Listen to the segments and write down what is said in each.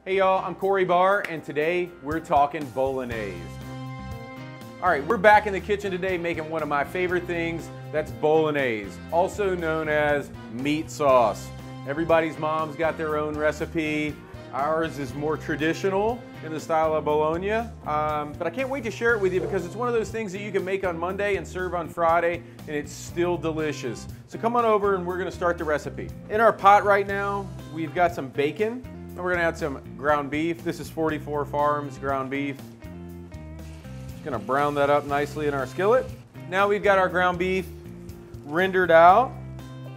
Hey y'all, I'm Corey Barr, and today we're talking Bolognese. All right, we're back in the kitchen today making one of my favorite things, that's Bolognese, also known as meat sauce. Everybody's mom's got their own recipe. Ours is more traditional in the style of Bologna, but I can't wait to share it with you because it's one of those things that you can make on Monday and serve on Friday, and it's still delicious. So come on over and we're gonna start the recipe. In our pot right now, we've got some bacon, and we're gonna add some ground beef. This is 44 Farms ground beef. Just gonna brown that up nicely in our skillet. Now we've got our ground beef rendered out.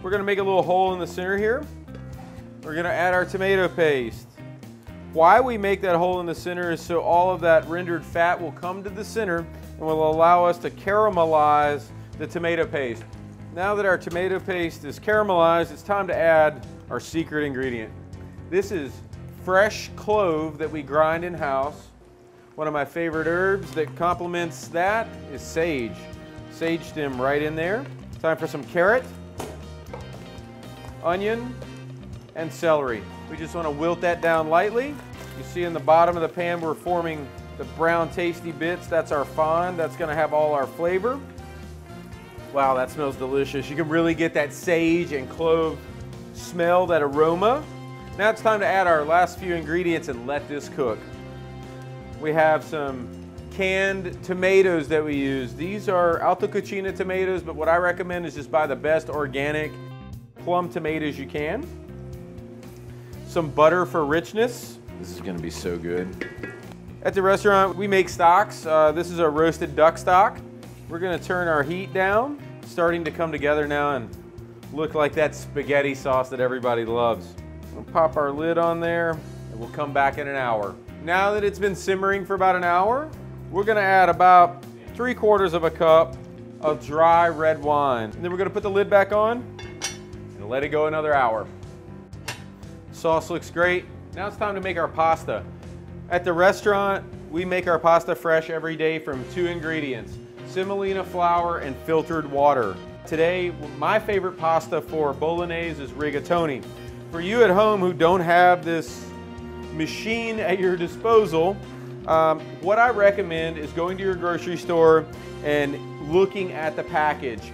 We're gonna make a little hole in the center here. We're gonna add our tomato paste. Why we make that hole in the center is so all of that rendered fat will come to the center and will allow us to caramelize the tomato paste. Now that our tomato paste is caramelized, it's time to add our secret ingredient. This is fresh clove that we grind in-house. One of my favorite herbs that complements that is sage. Sage stem right in there. Time for some carrot, onion, and celery. We just want to wilt that down lightly. You see in the bottom of the pan we're forming the brown tasty bits. That's our fond. That's going to have all our flavor. Wow, that smells delicious. You can really get that sage and clove smell, that aroma. Now it's time to add our last few ingredients and let this cook. We have some canned tomatoes that we use. These are Alta Cucina tomatoes, but what I recommend is just buy the best organic plum tomatoes you can. Some butter for richness. This is gonna be so good. At the restaurant, we make stocks. This is a roasted duck stock. We're gonna turn our heat down. It's starting to come together now and look like that spaghetti sauce that everybody loves. We'll pop our lid on there and we'll come back in an hour. Now that it's been simmering for about an hour, we're gonna add about 3/4 of a cup of dry red wine. And then we're gonna put the lid back on and let it go another hour. Sauce looks great. Now it's time to make our pasta. At the restaurant, we make our pasta fresh every day from 2 ingredients, semolina flour and filtered water. Today, my favorite pasta for Bolognese is rigatoni. For you at home who don't have this machine at your disposal, what I recommend is going to your grocery store and looking at the package.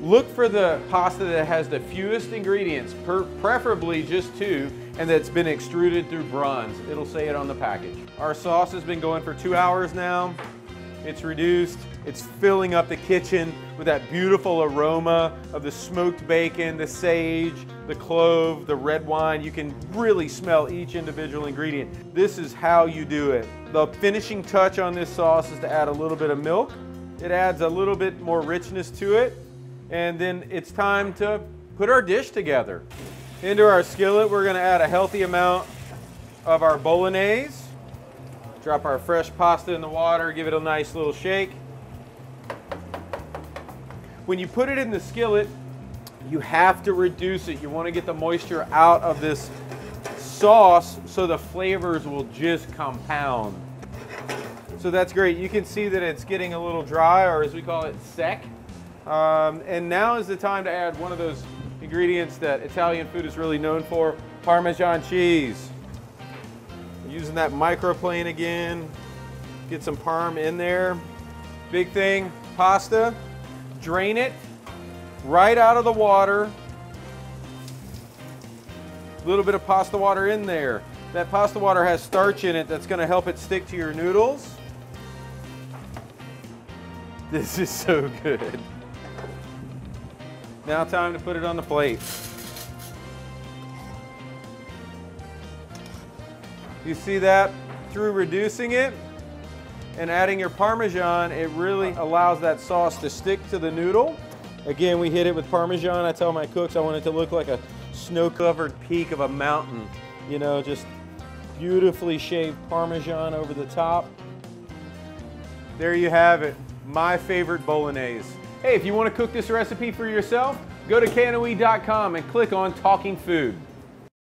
Look for the pasta that has the fewest ingredients, preferably just 2, and that's been extruded through bronze. It'll say it on the package. Our sauce has been going for 2 hours now. It's reduced. It's filling up the kitchen with that beautiful aroma of the smoked bacon, the sage, the clove, the red wine. You can really smell each individual ingredient. This is how you do it. The finishing touch on this sauce is to add a little bit of milk. It adds a little bit more richness to it. And then it's time to put our dish together. Into our skillet, we're gonna add a healthy amount of our Bolognese. Drop our fresh pasta in the water, give it a nice little shake. When you put it in the skillet, you have to reduce it. You wanna get the moisture out of this sauce so the flavors will just compound. So that's great. You can see that it's getting a little dry, or as we call it, sec. And now is the time to add one of those ingredients that Italian food is really known for, Parmesan cheese. Using that microplane again, get some parm in there. Big thing, pasta, drain it right out of the water. A little bit of pasta water in there. That pasta water has starch in it that's gonna help it stick to your noodles. This is so good. Now time to put it on the plate. You see that? Through reducing it and adding your Parmesan, it really allows that sauce to stick to the noodle. Again, we hit it with Parmesan. I tell my cooks I want it to look like a snow-covered peak of a mountain. You know, just beautifully shaved Parmesan over the top. There you have it, my favorite Bolognese. Hey, if you want to cook this recipe for yourself, go to KNOE.com and click on Talking Food.